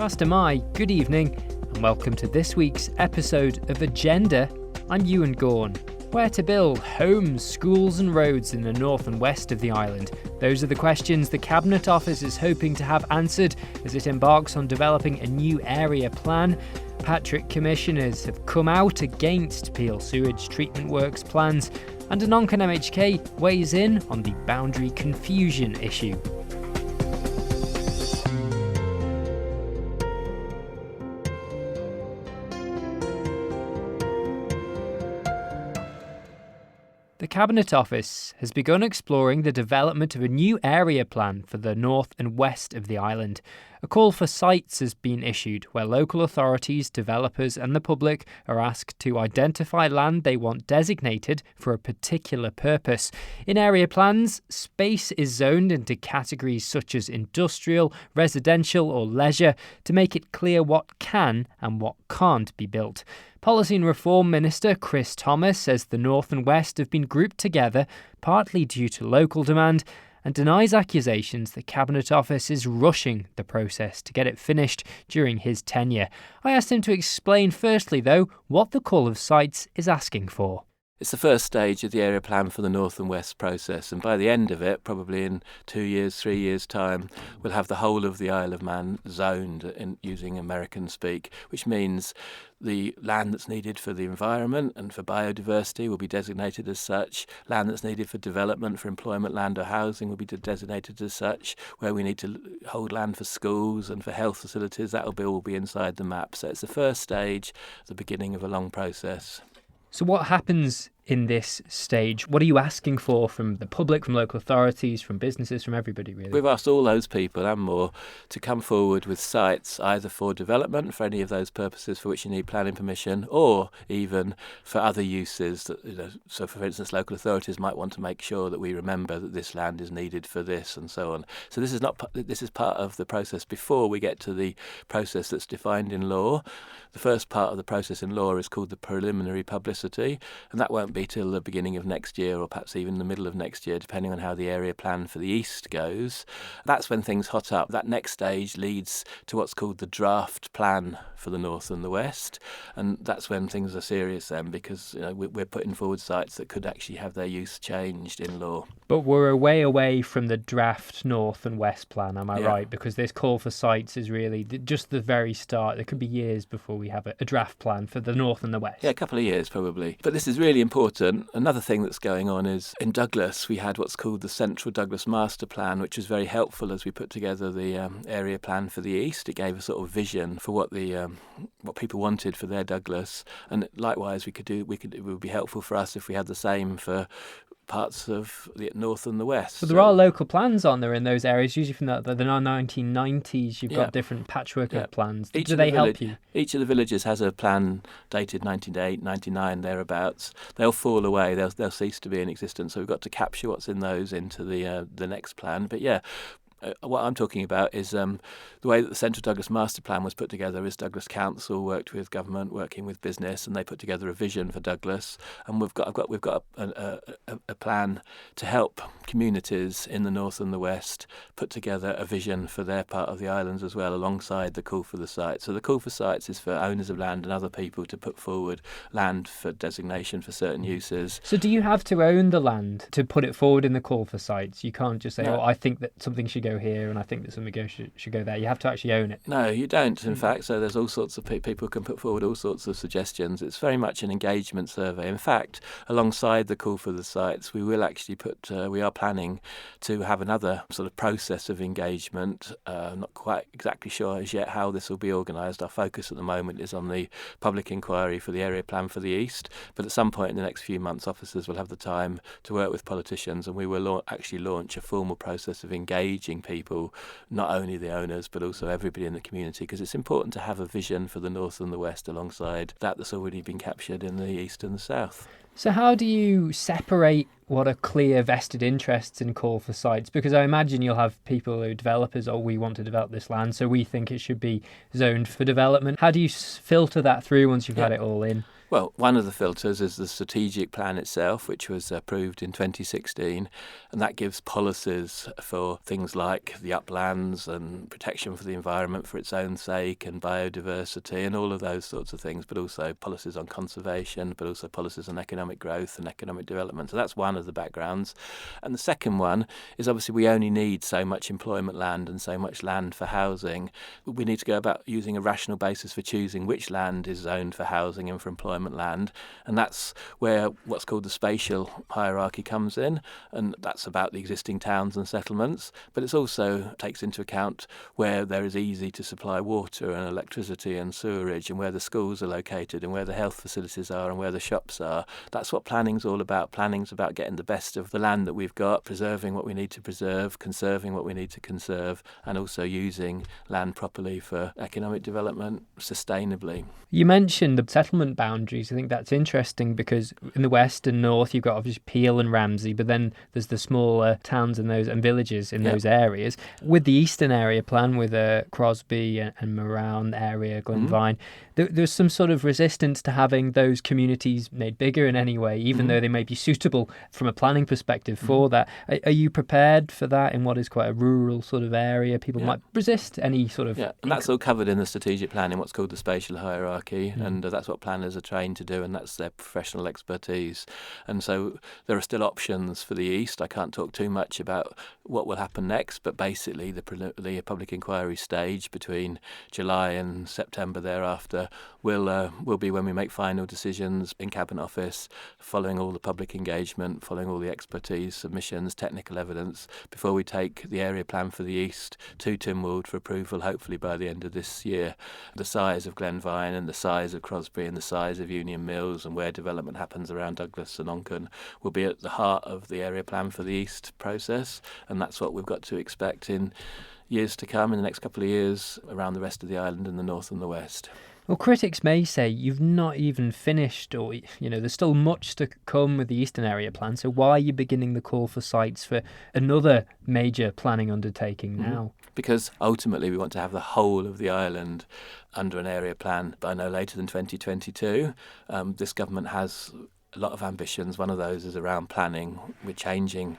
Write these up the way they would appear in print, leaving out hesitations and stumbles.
Master Mai, good evening, and welcome to this week's episode of Agenda. I'm Ewan Gorn. Where to build homes, schools and roads in the north and west of the island? Those are the questions the Cabinet Office is hoping to have answered as it embarks on developing a new area plan. Patrick commissioners have come out against Peel sewage treatment works plans, and an Onchan MHK weighs in on the boundary confusion issue. The Cabinet Office has begun exploring the development of a new area plan for the north and west of the island. A call for sites has been issued where local authorities, developers and the public are asked to identify land they want designated for a particular purpose. In area plans, space is zoned into categories such as industrial, residential or leisure to make it clear what can and what can't be built. Policy and Reform Minister Chris Thomas says the North and West have been grouped together, partly due to local demand, and denies accusations the Cabinet Office is rushing the process to get it finished during his tenure. I asked him to explain firstly, though, what the Call of Sites is asking for. It's the first stage of the area plan for the North and West process, and by the end of it, probably in 2 years, 3 years' time, we'll have the whole of the Isle of Man zoned in using American speak, which means the land that's needed for the environment and for biodiversity will be designated as such. Land that's needed for development, for employment land or housing will be designated as such. Where we need to hold land for schools and for health facilities, that will be inside the map. So it's the first stage, the beginning of a long process. So what happens in this stage? What are you asking for from the public, from local authorities, from businesses, from everybody really? We've asked all those people and more to come forward with sites either for development, for any of those purposes for which you need planning permission, or even for other uses. So for instance, local authorities might want to make sure that we remember that this land is needed for this and so on. So this is part of the process before we get to the process that's defined in law. The first part of the process in law is called the preliminary publicity, and that won't be till the beginning of next year or perhaps even the middle of next year, depending on how the area plan for the east goes. That's when things hot up. That next stage leads to what's called the draft plan for the north and the west, and that's when things are serious then, because we're putting forward sites that could actually have their use changed in law. But we're a way away from the draft north and west plan, am I right? Because this call for sites is really just the very start. There could be years before we have a draft plan for the north and the west. Yeah, a couple of years probably. But this is really important. Another thing that's going on is in Douglas we had what's called the Central Douglas Master Plan, which was very helpful as we put together the area plan for the east. It gave a sort of vision for what people wanted for their Douglas, and likewise it would be helpful for us if we had the same for parts of the north and the west. So there are local plans on there in those areas, usually from the 1990s. You've got different patchwork of plans. Do they help you? Each of the villages has a plan dated 1998, 99, thereabouts. They'll fall away. They'll cease to be in existence. So we've got to capture what's in those into the next plan. But what I'm talking about is the way that the Central Douglas Master Plan was put together is Douglas Council worked with government, working with business, and they put together a vision for Douglas. And we've got a plan to help communities in the north and the west put together a vision for their part of the islands as well, alongside the call for the sites. So the call for sites is for owners of land and other people to put forward land for designation for certain uses. So do you have to own the land to put it forward in the call for sites? You can't just say, I think that something should go here and I think that something should go there. You have to actually own it. No, you don't, in fact. So there's all sorts of people can put forward all sorts of suggestions. It's very much an engagement survey. In fact, alongside the call for the sites, we will actually we are planning to have another sort of process of engagement. Not quite exactly sure as yet how this will be organised. Our focus at the moment is on the public inquiry for the area plan for the east, but at some point in the next few months, officers will have the time to work with politicians, and we will actually launch a formal process of engaging people, not only the owners but also everybody in the community, because it's important to have a vision for the north and the west alongside that's already been captured in the east and the south. So how do you separate what are clear vested interests in call for sites? Because I imagine you'll have people who developers, we want to develop this land, so we think it should be zoned for development. How do you filter that through once you've had it all in? Well, one of the filters is the strategic plan itself, which was approved in 2016, and that gives policies for things like the uplands and protection for the environment for its own sake and biodiversity and all of those sorts of things, but also policies on conservation, but also policies on economic growth and economic development. So that's one of the backgrounds. And the second one is obviously we only need so much employment land and so much land for housing. We need to go about using a rational basis for choosing which land is zoned for housing and for employment land, and that's where what's called the spatial hierarchy comes in, and that's about the existing towns and settlements, but it also takes into account where there is easy to supply water and electricity and sewerage, and where the schools are located and where the health facilities are and where the shops are. That's what planning's all about. Planning's about getting the best of the land that we've got, preserving what we need to preserve, conserving what we need to conserve, and also using land properly for economic development sustainably. You mentioned the settlement boundaries. I think that's interesting because in the west and north you've got obviously Peel and Ramsey, but then there's the smaller towns and villages in those areas. With the eastern area plan, with Crosby and Moran area, Glenvine, there's some sort of resistance to having those communities made bigger in any way, even though they may be suitable from a planning perspective for that. Are you prepared for that in what is quite a rural sort of area? People might resist any sort of... Yeah, and that's all covered in the strategic plan in what's called the spatial hierarchy, and that's what planners are trained to do, and that's their professional expertise. And so there are still options for the east. I can't talk too much about what will happen next, but basically the public inquiry stage between July and September thereafter will be when we make final decisions in Cabinet Office, following all the public engagement, following all the expertise, submissions, technical evidence, before we take the area plan for the east to Tynwald for approval, hopefully by the end of this year. The size of Glenvine and the size of Crosby and the size of Union Mills and where development happens around Douglas and Onchan will be at the heart of the area plan for the east process, and that's what we've got to expect in years to come, in the next couple of years, around the rest of the island in the north and the west. Well, critics may say you've not even finished, or, there's still much to come with the Eastern Area Plan, so why are you beginning the call for sites for another major planning undertaking now? Because ultimately we want to have the whole of the island under an area plan by no later than 2022. This government has a lot of ambitions. One of those is around planning. We're changing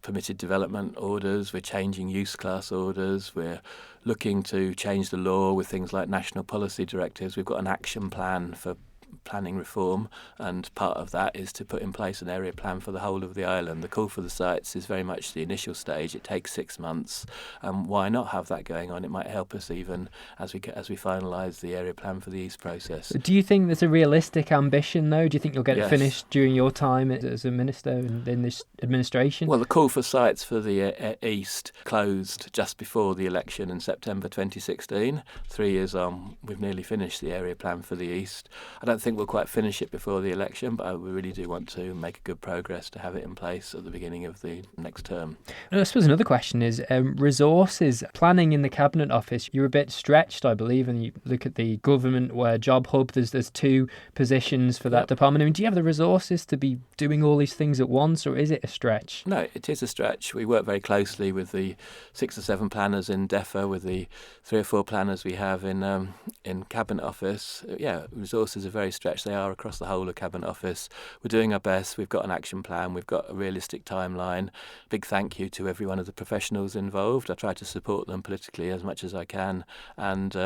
permitted development orders, we're changing use class orders, we're looking to change the law with things like national policy directives. We've got an action plan for planning reform, and part of that is to put in place an area plan for the whole of the island. The call for the sites is very much the initial stage. It takes 6 months. Why not have that going on? It might help us even as we finalise the area plan for the east process. Do you think there's a realistic ambition, though? Do you think you'll get it finished during your time as a minister in this administration? Well, the call for sites for the east closed just before the election in September 2016. 3 years on, we've nearly finished the area plan for the east. I don't think we'll quite finish it before the election, but we really do want to make a good progress to have it in place at the beginning of the next term. And I suppose another question is resources. Planning in the Cabinet Office, you're a bit stretched, I believe, and you look at the government job hub, there's 2 positions for that department. I mean, do you have the resources to be doing all these things at once, or is it a stretch? No, it is a stretch. We work very closely with the 6 or 7 planners in DEFA, with the 3 or 4 planners we have in Cabinet Office. Resources are very stretched. They are across the whole of Cabinet Office. We're doing our best. We've got an action plan. We've got a realistic timeline. Big thank you to every one of the professionals involved. I try to support them politically as much as I can. And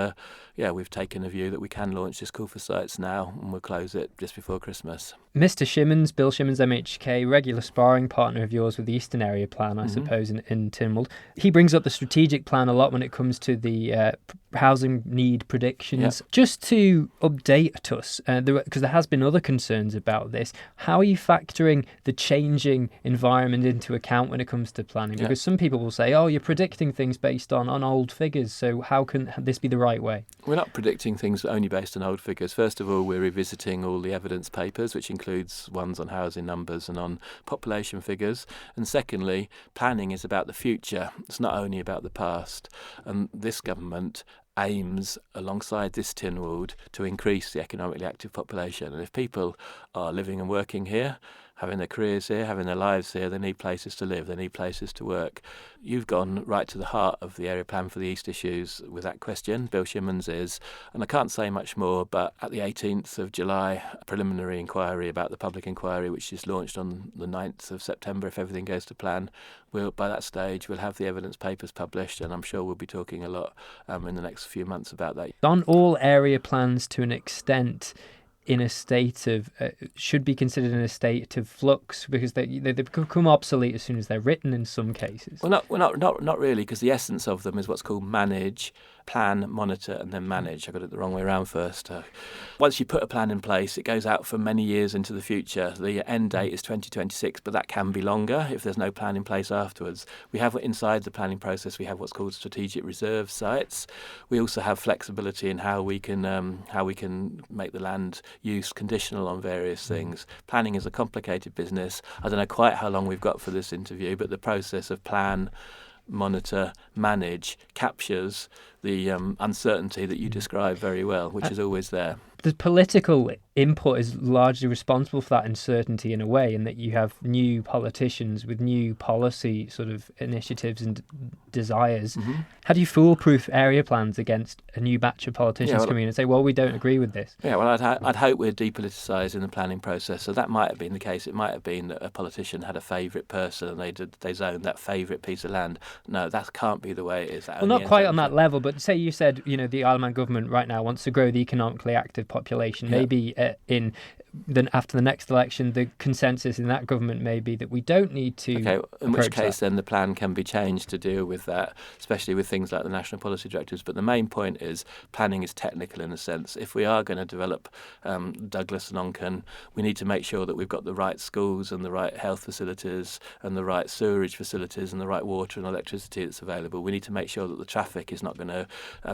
we've taken a view that we can launch this call for sites now, and we'll close it just before Christmas. Mr. Shimmons, Bill Shimmons, MHK, regular sparring partner of yours with the Eastern Area Plan, I suppose, in Tynwald. He brings up the strategic plan a lot when it comes to the housing need predictions. Yeah. Just to update us, because there has been other concerns about this, how are you factoring the changing environment into account when it comes to planning? Because some people will say, you're predicting things based on old figures, so how can this be the right way? We're not predicting things only based on old figures. First of all, we're revisiting all the evidence papers, which includes ones on housing numbers and on population figures. And secondly, planning is about the future. It's not only about the past. And this government aims, alongside this Tynwald, to increase the economically active population. And if people are living and working here, having their careers here, having their lives here. They need places to live, they need places to work. You've gone right to the heart of the area plan for the East issues with that question. Bill Shimmons is, and I can't say much more, but at the 18th of July, a preliminary inquiry about the public inquiry, which is launched on the 9th of September, if everything goes to plan, by that stage we'll have the evidence papers published, and I'm sure we'll be talking a lot in the next few months about that. On all area plans, to an extent, in a state of should be considered in a state of flux, because they become obsolete as soon as they're written in some cases. Well, not really, because the essence of them is what's called manage, plan, monitor, and then manage. I got it the wrong way around first. Once you put a plan in place, it goes out for many years into the future. The end date is 2026, but that can be longer if there's no plan in place afterwards. We have inside the planning process, we have what's called strategic reserve sites. We also have flexibility in how we can make the land use conditional on various things. Planning is a complicated business. I don't know quite how long we've got for this interview, but the process of plan, monitor, manage captures the uncertainty that you describe very well, which is always there. The political input is largely responsible for that uncertainty in a way, in that you have new politicians with new policy sort of initiatives and desires. Mm-hmm. How do you foolproof area plans against a new batch of politicians coming in and say, well, we don't agree with this? Yeah, well, I'd hope we're depoliticised in the planning process. So that might have been the case. It might have been that a politician had a favourite person and they zoned that favourite piece of land. No, that can't be the way it is. Well, not quite on that level, but say you said, the Isle of Man government right now wants to grow the economically active population. Yeah. Maybe after the next election, the consensus in that government may be that we don't need to. Okay, in which case then the plan can be changed to deal with that, especially with things like the national policy directives. But the main point is planning is technical in a sense. If we are going to develop Douglas and Onchan, we need to make sure that we've got the right schools and the right health facilities and the right sewerage facilities and the right water and electricity that's available. We need to make sure that the traffic is not going to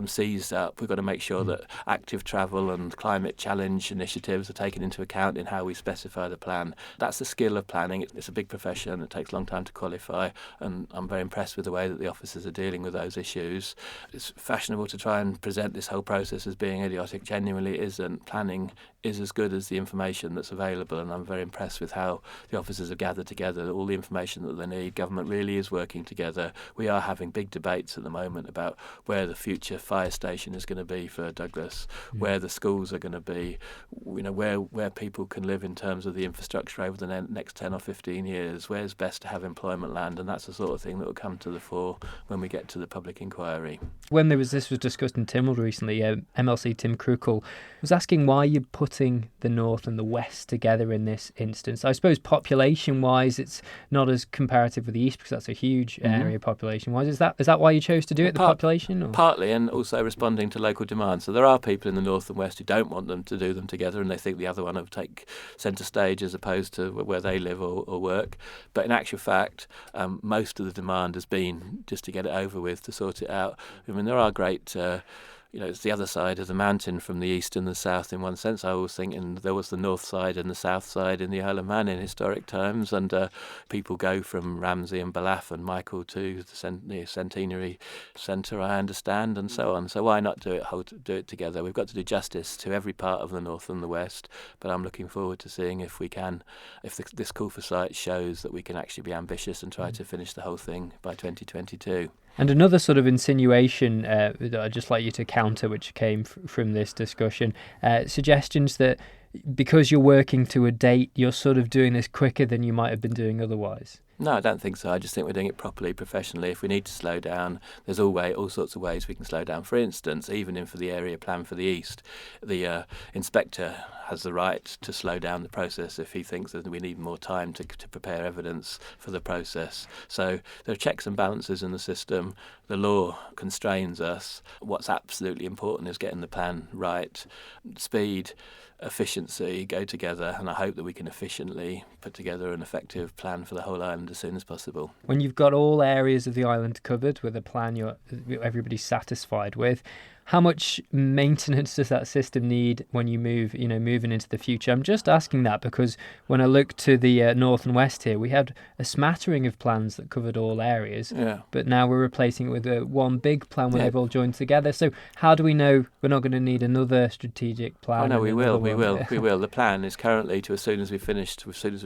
seize up. We've got to make sure that active travel and climate challenge initiatives are taken into account in how we specify the plan. That's the skill of planning. It's a big profession. It takes a long time to qualify, and I'm very impressed with the way that the officers are dealing with those issues. It's fashionable to try and present this whole process as being idiotic. Genuinely it isn't. Planning is as good as the information that's available, and I'm very impressed with how the officers have gathered together all the information that they need. Government really is working together. We are having big debates at the moment about where the future fire station is going to be for Douglas, where the schools are going to be, where people can live in terms of the infrastructure over the next 10 or 15 years, where's best to have employment land, and that's the sort of thing that will come to the fore when we get to the public inquiry. When this was discussed in Tynwald recently, MLC Tim Crookall was asking why you're putting the North and the West together in this instance. I suppose population-wise, it's not as comparative with the East because that's a huge area population-wise. Is that why you chose to do it, the population? Or? Partly, and also responding to local demand. So there are people in the North and West who don't want them to do them together, and they think the other one will take centre stage as opposed to where they live or work. But in actual fact, most of the demand has been just to get it over with, to sort it out. I mean, there are great... it's the other side of the mountain from the east and the south in one sense. I was thinking there was the north side and the south side in the Isle of Man in historic times, and people go from Ramsey and Ballaugh and Michael to the Centenary Centre, I understand, and so on. So why not do it together? We've got to do justice to every part of the north and the west, but I'm looking forward to seeing if this call for sites shows that we can actually be ambitious and try to finish the whole thing by 2022. And another sort of insinuation that I'd just like you to counter, which came from this discussion, suggestions that because you're working to a date, you're sort of doing this quicker than you might have been doing otherwise. No, I don't think so. I just think we're doing it properly, professionally. If we need to slow down, there's all sorts of ways we can slow down. For instance, even in for the area plan for the East, the inspector has the right to slow down the process if he thinks that we need more time to prepare evidence for the process. So there are checks and balances in the system. The law constrains us. What's absolutely important is getting the plan right. Speed, efficiency go together, and I hope that we can efficiently put together an effective plan for the whole island as soon as possible. When you've got all areas of the island covered with a plan everybody's satisfied with, How much maintenance does that system need when you moving into the future? I'm just asking that because when I look to the north and west here, we had a smattering of plans that covered all areas, but now we're replacing it with one big plan where they've all joined together. So how do we know we're not going to need another strategic plan? Oh no, we will. The plan is currently to, as soon as we've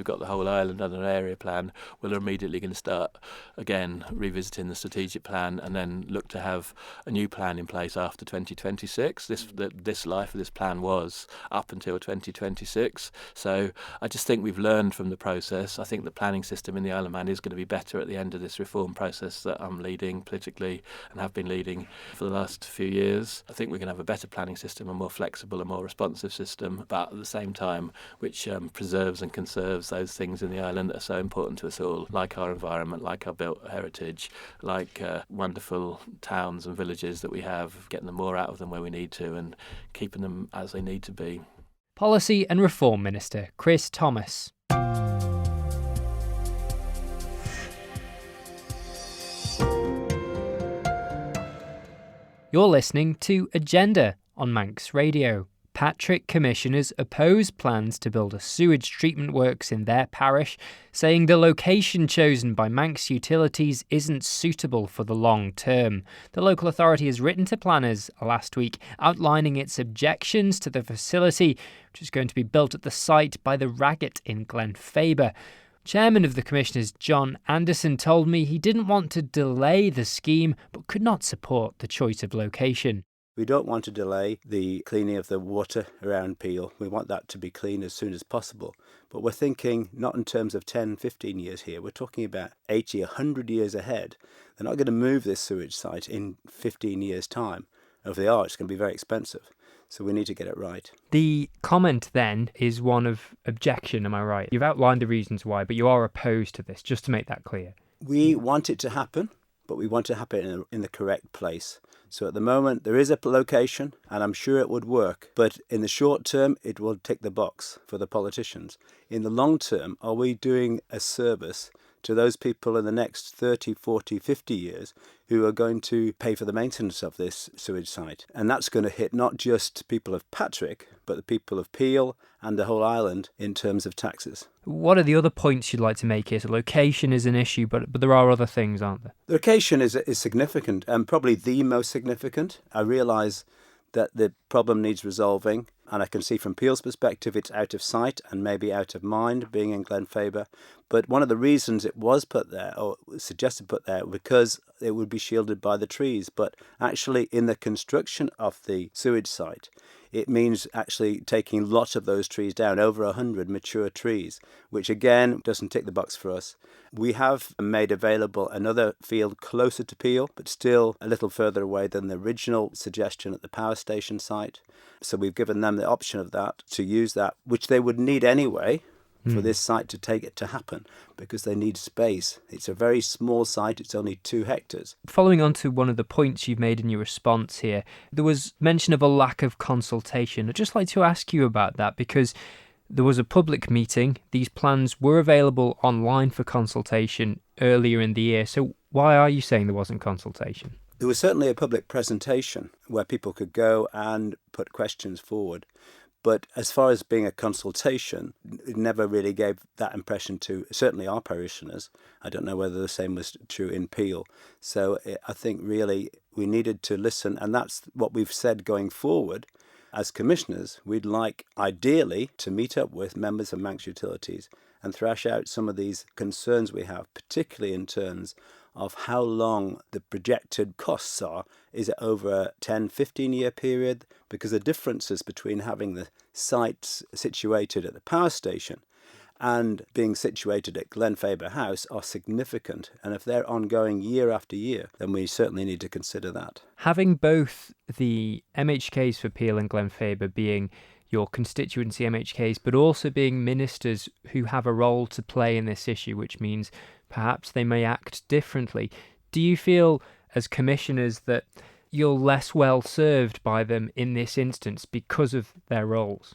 got the whole island under an area plan, we're immediately going to start again revisiting the strategic plan and then look to have a new plan in place after 2026. This life of this plan was up until 2026. So I just think we've learned from the process. I think the planning system in the Isle of Man is going to be better at the end of this reform process that I'm leading politically and have been leading for the last few years. I think we're going to have a better planning system, a more flexible and more responsive system, but at the same time which preserves and conserves those things in the island that are so important to us all, like our environment, like our built heritage, like wonderful towns and villages that we have, getting them more out of them where we need to and keeping them as they need to be. Policy and Reform Minister Chris Thomas. You're listening to Agenda on Manx Radio. Patrick commissioners oppose plans to build a sewage treatment works in their parish, saying the location chosen by Manx Utilities isn't suitable for the long term. The local authority has written to planners last week outlining its objections to the facility, which is going to be built at the site by the Ragget in Glenfaber. Chairman of the Commissioners, John Anderson, told me he didn't want to delay the scheme but could not support the choice of location. We don't want to delay the cleaning of the water around Peel. We want that to be clean as soon as possible. But we're thinking not in terms of 10, 15 years here. We're talking about 80, 100 years ahead. They're not going to move this sewage site in 15 years' time. If they are, it's going to be very expensive. So we need to get it right. The comment then is one of objection, am I right? You've outlined the reasons why, but you are opposed to this, just to make that clear. We want it to happen, but we want it to happen in the correct place. So at the moment, there is a location, and I'm sure it would work. But in the short term, it will tick the box for the politicians. In the long term, are we doing a service to those people in the next 30, 40, 50 years who are going to pay for the maintenance of this sewage site? And that's going to hit not just people of Patrick, but the people of Peel and the whole island in terms of taxes. What are the other points you'd like to make here? So location is an issue, but there are other things, aren't there? The location is significant, and probably the most significant. I realise that the problem needs resolving, and I can see from Peel's perspective it's out of sight and maybe out of mind being in Glenfaber. But one of the reasons it was put there, or suggested put there, because it would be shielded by the trees. But actually in the construction of the sewage site, it means actually taking lots of those trees down, over 100 mature trees, which again doesn't tick the box for us. We have made available another field closer to Peel, but still a little further away than the original suggestion at the power station site. So we've given them the option of that, to use that, which they would need anyway for this site to take it to happen, because they need space. It's a very small site, it's only 2 hectares. Following on to one of the points you've made in your response here, there was mention of a lack of consultation. I'd just like to ask you about that, because there was a public meeting. These plans were available online for consultation earlier in the year. So why are you saying there wasn't consultation? There was certainly a public presentation where people could go and put questions forward. But as far as being a consultation, it never really gave that impression to certainly our parishioners. I don't know whether the same was true in Peel. So I think really we needed to listen, and that's what we've said going forward. As commissioners, we'd like ideally to meet up with members of Manx Utilities and thrash out some of these concerns we have, particularly in terms of how long the projected costs are. Is it over a 10, 15-year period? Because the differences between having the sites situated at the power station and being situated at Glenfaber House are significant. And if they're ongoing year after year, then we certainly need to consider that. Having both the MHKs for Peel and Glenfaber being your constituency MHKs, but also being ministers who have a role to play in this issue, which means perhaps they may act differently. Do you feel, as commissioners, that you're less well served by them in this instance because of their roles?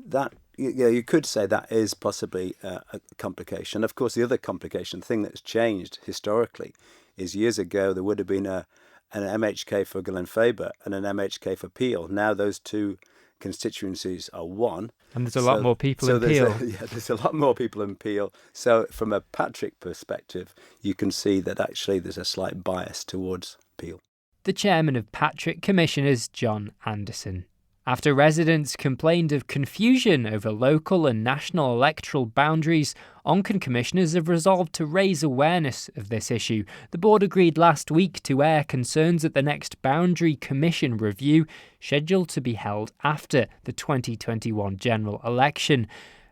That, yeah, you could say that is possibly a complication. Of course, the other complication, the thing that's changed historically, is years ago there would have been a an MHK for Glenfaber and an MHK for Peel. Now those two constituencies are one. And there's a lot more people in Peel. There's a lot more people in Peel. So from a Patrick perspective, you can see that actually there's a slight bias towards Peel. The chairman of Patrick Commissioners, John Anderson. After residents complained of confusion over local and national electoral boundaries, Onchan commissioners have resolved to raise awareness of this issue. The board agreed last week to air concerns at the next Boundary Commission review, scheduled to be held after the 2021 general election.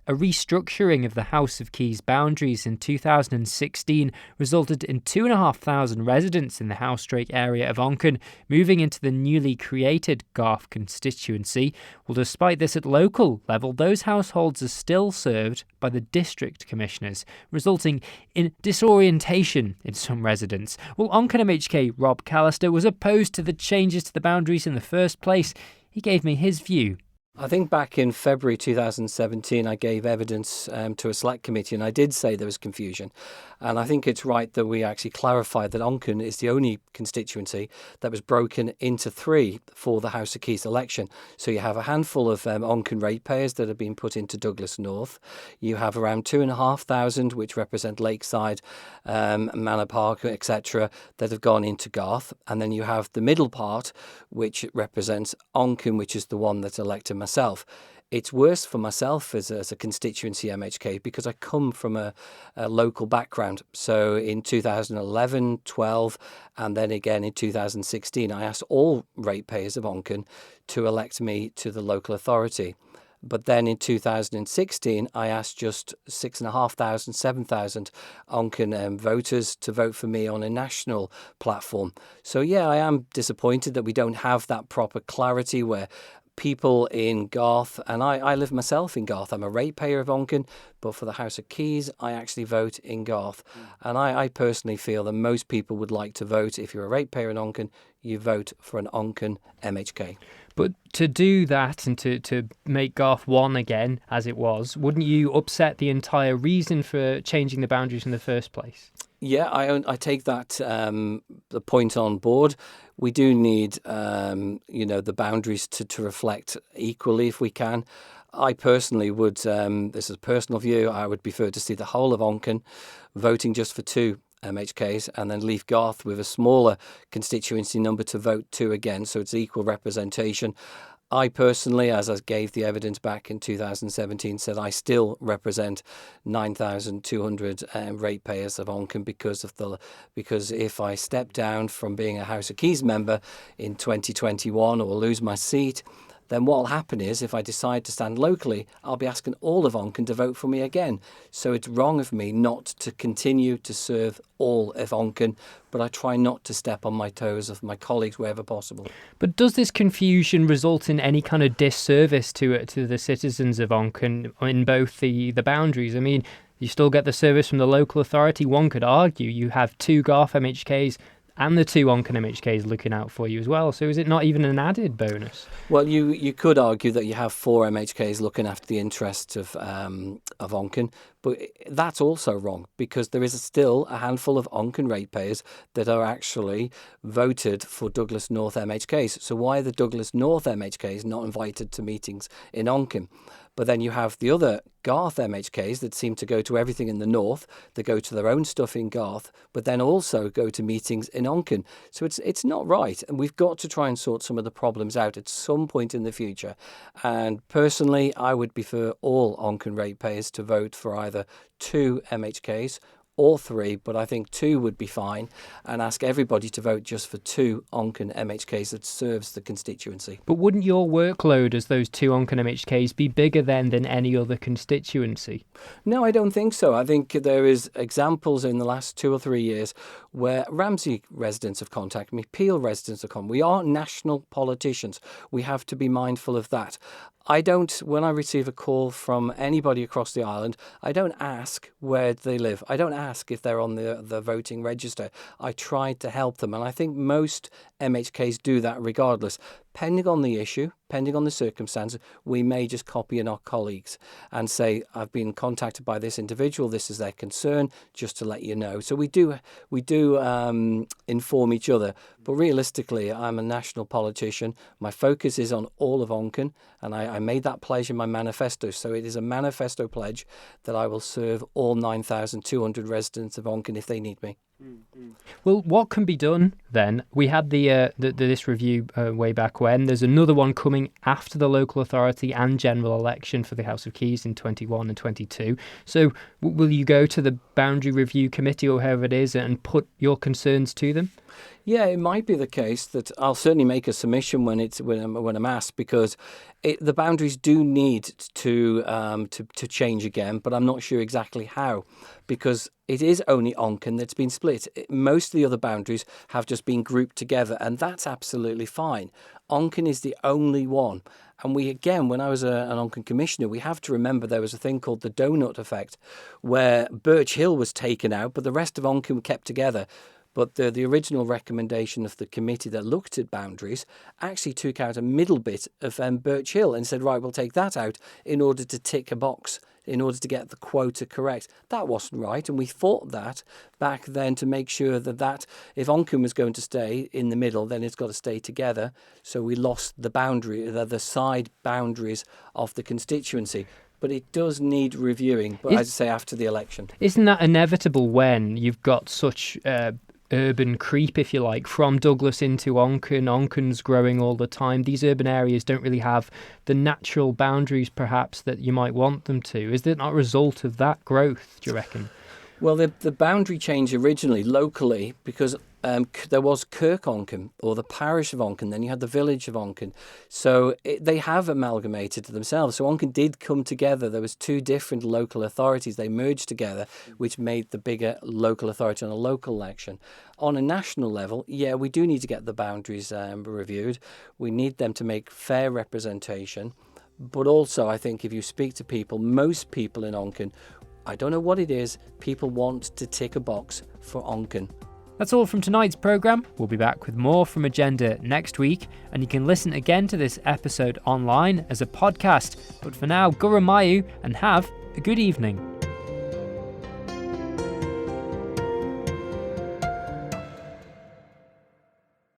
A restructuring of the House of Keys boundaries in 2016 resulted in 2,500 residents in the House Drake area of Onchan moving into the newly created Garth constituency. Well, despite this at local level, those households are still served by the district commissioners, resulting in disorientation in some residents. Well, Onchan MHK Rob Callister was opposed to the changes to the boundaries in the first place. He gave me his view. I think back in February 2017, I gave evidence to a select committee, and I did say there was confusion. And I think it's right that we actually clarified that Onchan is the only constituency that was broken into three for the House of Keys election. So you have a handful of Onchan ratepayers that have been put into Douglas North. You have around 2,500, which represent Lakeside, Manor Park, etc., that have gone into Garth. And then you have the middle part, which represents Onchan, which is the one that's elected myself. It's worse for myself as a constituency MHK because I come from a local background. So in 2011, 12, and then again in 2016, I asked all ratepayers of Onchan to elect me to the local authority. But then in 2016, I asked just 6,500, 7,000 Onchan voters to vote for me on a national platform. So yeah, I am disappointed that we don't have that proper clarity where people in Garth, and I live myself in Garth. I'm a ratepayer of Onchan, but for the House of Keys, I actually vote in Garth. And I personally feel that most people would like to vote. If you're a ratepayer in Onchan, you vote for an Onchan MHK. But to do that and to make Garth one again, as it was, wouldn't you upset the entire reason for changing the boundaries in the first place? Yeah, I take that the point on board. We do need, the boundaries to reflect equally if we can. I personally would, this is a personal view, I would prefer to see the whole of Onchan voting just for two MHKs and then leave Garth with a smaller constituency number to vote two again, so it's equal representation. I personally, as I gave the evidence back in 2017, said I still represent 9,200 ratepayers of Onchan because if I step down from being a House of Keys member in 2021 or lose my seat, then what will happen is if I decide to stand locally, I'll be asking all of Onchan to vote for me again. So it's wrong of me not to continue to serve all of Onchan, but I try not to step on my toes of my colleagues wherever possible. But does this confusion result in any kind of disservice to the citizens of Onchan in both the boundaries? I mean, you still get the service from the local authority. One could argue you have two Garth MHKs and the two Onchan MHKs looking out for you as well. So is it not even an added bonus? Well, you could argue that you have four MHKs looking after the interests of Onchan, but that's also wrong because there is still a handful of Onchan ratepayers that are actually voted for Douglas North MHKs. So why are the Douglas North MHKs not invited to meetings in Onchan? But then you have the other Garth MHKs that seem to go to everything in the north, that go to their own stuff in Garth, but then also go to meetings in Onchan. So it's not right. And we've got to try and sort some of the problems out at some point in the future. And personally, I would prefer all Onchan ratepayers to vote for either two MHKs or three, but I think two would be fine, and ask everybody to vote just for two Onchan MHKs that serves the constituency. But wouldn't your workload as those two Onchan MHKs be bigger then than any other constituency? No, I don't think so. I think there is examples in the last 2 or 3 years where Ramsey residents have contacted me, Peel residents have come. We are national politicians. We have to be mindful of that. When I receive a call from anybody across the island, I don't ask where they live. I don't ask if they're on the voting register. I try to help them. And I think most MHKs do that regardless. Depending on the issue, depending on the circumstances, we may just copy in our colleagues and say, I've been contacted by this individual, this is their concern, just to let you know. So we do inform each other. But realistically, I'm a national politician. My focus is on all of Onchan, and I made that pledge in my manifesto. So it is a manifesto pledge that I will serve all 9,200 residents of Onchan if they need me. Well, what can be done then? We had this review way back when. There's another one coming after the local authority and general election for the House of Keys in 21 and 22. So will you go to the Boundary Review Committee or whoever it is and put your concerns to them? Yeah, it might be the case that I'll certainly make a submission when I'm asked, because the boundaries do need to change again, but I'm not sure exactly how, because it is only Onchan that's been split. Most of the other boundaries have just been grouped together, and that's absolutely fine. Onchan is the only one. And when I was an Onchan commissioner, we have to remember there was a thing called the donut effect, where Birch Hill was taken out, but the rest of Onchan were kept together. But the original recommendation of the committee that looked at boundaries actually took out a middle bit of Birch Hill and said, right, we'll take that out in order to tick a box, in order to get the quota correct. That wasn't right, and we fought that back then to make sure that if Onchan was going to stay in the middle, then it's got to stay together. So we lost the side boundaries of the constituency. But it does need reviewing, but I'd say after the election. Isn't that inevitable when you've got such urban creep, if you like, from Douglas into Onchan? Onchan's growing all the time. These urban areas don't really have the natural boundaries, perhaps, that you might want them to. Is it not a result of that growth, do you reckon? Well, the boundary change originally, locally, because there was Kirk Onchan, or the parish of Onchan, then you had the village of Onchan. So they have amalgamated themselves. So Onchan did come together. There was two different local authorities. They merged together, which made the bigger local authority on a local election. On a national level, yeah, we do need to get the boundaries reviewed. We need them to make fair representation. But also, I think if you speak to people, most people in Onchan, I don't know what it is, people want to tick a box for Onchan. That's all from tonight's programme. We'll be back with more from Agenda next week, and you can listen again to this episode online as a podcast. But for now, Guramayu and have a good evening.